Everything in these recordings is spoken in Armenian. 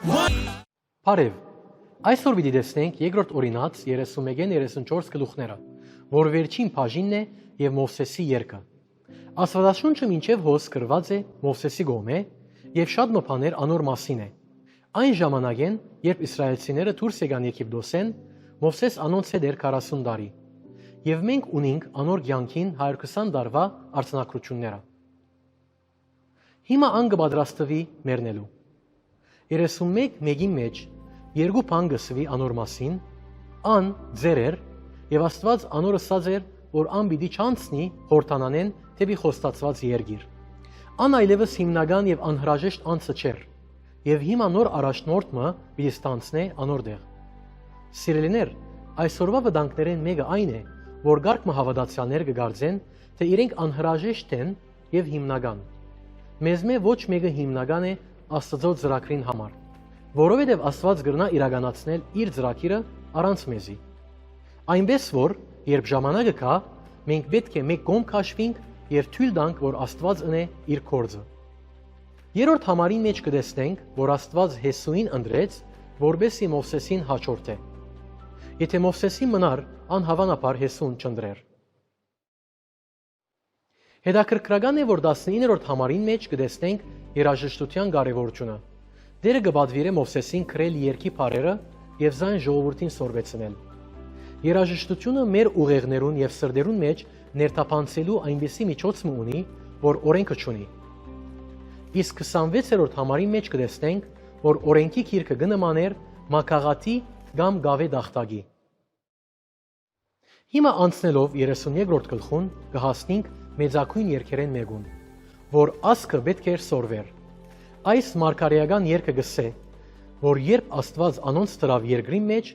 Բարև, այսօր պիտի տեսնենք երկրորդ օրինաց 31-34 գլուխները, որ վերջին բաժինն է և Մովսեսի երգը։ Աստվածաշունչը մինչև հոս գրված է Մովսեսի կողմէ և շատ մփաներ անոր մասին է։ Այն ժամանակեն, երբ իսրայելցիները դուրս եկան Եգիպտոսեն, Մովսես անոնց հետ էր 40 տարի, և մենք ունենք անոր կյանքին 120 տարվա արձանագրությունները։ Հիմա ան կպատրաստվի մեռնելու։ 31 մեկի մեջ երկու բան կսվի անոր մասին, ան ձեր էր, և Աստված անոր ըսած էր, որ ան պիտի չանցնի Հորդանանեն դեպի խոստացված երկիր։ Ան այլևս հիմնական և անհրաժեշտ անձը չէր, և հիմա նոր առաջնորդը պիտի ստանցնե անոր տեղ։ Սիրելիներ, այսօրվա վտանգներեն մեկը այն է, որ կարգ հավատացյալներ կգարձեն, թե իրենք անհրաժեշտ են և հիմնական։ Մեզ ոչ մեկը հիմնական է Աստծո ծրագրին համար, որովհետև Աստված կրնա իրականացնել իր ծրագիրը առանց մեզի։ Այնպես որ, երբ ժամանակը գա, մենք պետք է մեկ կողմ քաշվենք և թույլ տանք, որ Աստված ընե իր գործը։ Երրորդ համարի մեջ կտեսնենք, որ Աստված Հեսուին ընտրեց, որպեսզի Մովսեսին հաջորդե։ Եթե Մովսեսի մնար, անհավանաբար Հեսուն չընտրեր։ Հետաքրքրական է, որ 19-րդ համարին մեջ կտեսնենք երաժշտության կարևորությունը։ Տերը կպատվիրե Մովսեսին գրել երգի բառերը և զայն ժողովրդին սորվեցնել։ Երաժշտությունը մեր ուղեղներուն և սրտերուն մեջ ներթափանցելու այնպիսի միջոց ունի, որ օրենքը չունի։ Իսկ 26-րդ համարի մեջ կտեսնենք, որ օրենքի գիրքը կնմաներ մագաղաթի կամ կավե տախտակի։ Հիմա անցնելով 32-րդ գլխուն կհասնենք մեծագույն երգերեն մեկուն, որ ասկը պետք էր սորվեր։ Այս մարգարեական երգը գսե, որ երբ Աստված անոնց տրավ երկրի մեջ,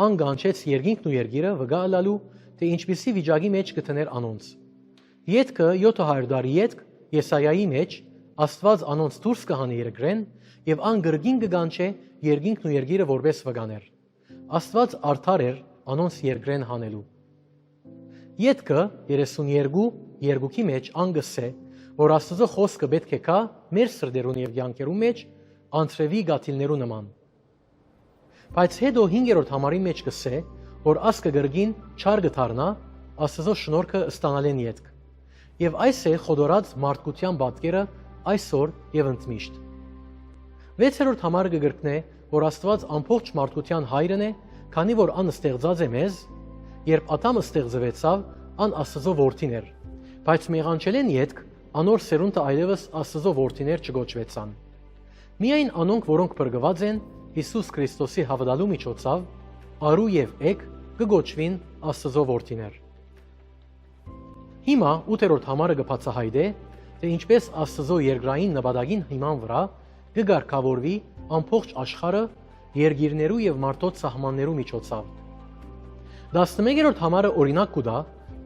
ան կանչեց երկինքն ու երկիրը վկա ըլալու, թե ինչպիսի վիճակի մեջ կտներ անոնց։ Ետքը 700 տարի ետք Եսայայի մեջ Աստված անոնց դուրս կհանի երկրեն և ան գրգին կկանչե երկինքն ու երկիրը որպես վկաներ։ Աստված արդար էր անոնց երկրեն հանելու։ Ետքը 32 մեջ ան գսե, որ Աստծո խոսքը պետք է գա մեր սրտերուն և կյանքերուն մեջ անձրևի գաթիլներու նման։ Բայց հետո 5-րդ համարի մեջ գսե, որ ասկը գրգին չար կդառնա Աստծո շնորհքը ստանալեն ետք։ Եվ այս է խոդորած մարդկության պատկերը այսօր և ընդմիշտ։ 6-րդ համարը կգրկնե, որ Աստված ամբողջ մարդկության հայրն է, քանի որ ան ստեղծած է մեզ, երբ Ադամը ստեղծվեցավ, ան Աստծո որդին էր, բայց մեղանչելեն ետք անոր սերունդը այլևս Աստծո որդիներ չգոչվեցան։ Միայն անոնք, որոնք փրկված են Հիսուս Քրիստոսի հավատալու միջոցով, արու և էգ կգոչվին Աստծո որդիներ։ Հիմա 8-րդ համարը կբացահայտե, թե ինչպես Աստծո երկրային նպատակին հիման վրա կկարգավորվի ամբողջ աշխարհը երկիրներու և մարդոց սահմաններու միջոցով։ 11-րդ համարը օրինակ կուտա,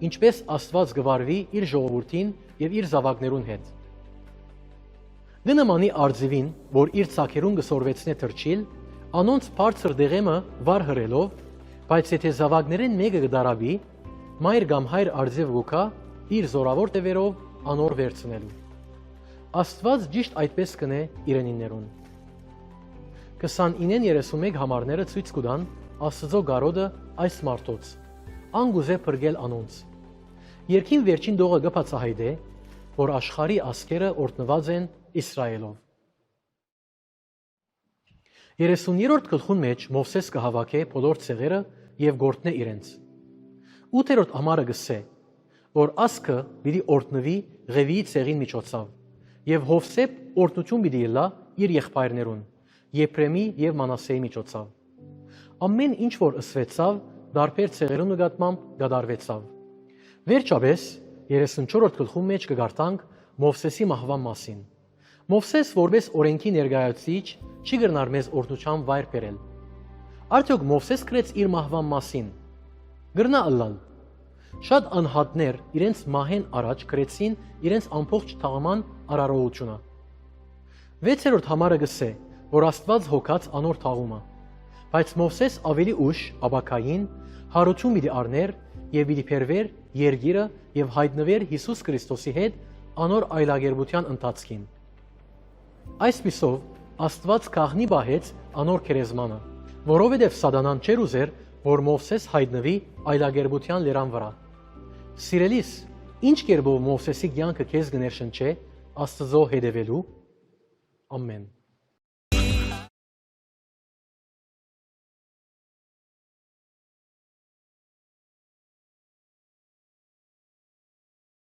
ինչպես Աստված կվարվի իր ժողովրդին և իր զավակներուն հետ։ Կնմանի արձիվին, որ իր ցակերուն կսորվեցնե թրջիլ, անոնց բարձր դեղեմը վար հրելով, բայց եթե զավակներեն մեկը կդարավի, մայր կամ հայր արձիվ գուկա իր զորավոր տևերով անոր վերցնելու։ Աստված ճիշտ այդպես կնե իրենիներուն։ 29-31 համարները ցույց կտան Աստծո գարոդը այս մարդոց, ան գուզե փրկել անոնց։ Երկին վերջին դողը կբացահայտե, որ աշխարհի ազգերը օրհնված են Իսրայելով։ 30-րդ գլխուն մեջ Մովսես կհավաքը բոլոր ցեղերը և գործնե իրենց։ 8-րդ համարը գսե, որ ասկը պիտի օրհնվի Ղևիի ցեղին միջոցով, և Հովսեփ օրհնություն պիտի ելա իր եղբայրներուն, Եփրեմի և Մանասեի միջոցով։ Ամեն ինչ որ ըսվեցավ, դարբեր ցեղերու նկատմամբ կատարվեցավ։ Վերջապես 34-րդ գլխում մեջ կգարտանք Մովսեսի մահվան մասին։ Մովսես որպես օրենքի ներկայացուցիչ չի կրնար մեզ օրհնության վայր բերել։ Արդյոք Մովսես գրեց իր մահվան մասին։ Գրնա ըլլալ։ Շատ անհատներ իրենց մահեն առաջ գրեցին իրենց ամբողջ թաղման արարողությունը։ 6-րդ համարը գսե, որ Աստված հոգաց անոր թաղումը, բայց Մովսես ավելի ուշ ապակային հարություն պիտի առներ և պիտի բերվեր երկիրը և հայտնվեր Հիսուս Քրիստոսի հետ անոր այլագերբության ընթացքին։ Այսպիսով Աստված կաղնի բահեց անոր քերեզմանը, որովհետև սատանան չէր ուզեր, որ Մովսես հայտնվի այլագերբության լերան վրա։ Սիրելիս, ինչ կերպով Մովսեսի կյանքը քեզ կներշնչե Աստծո հետևելու։ Ամեն։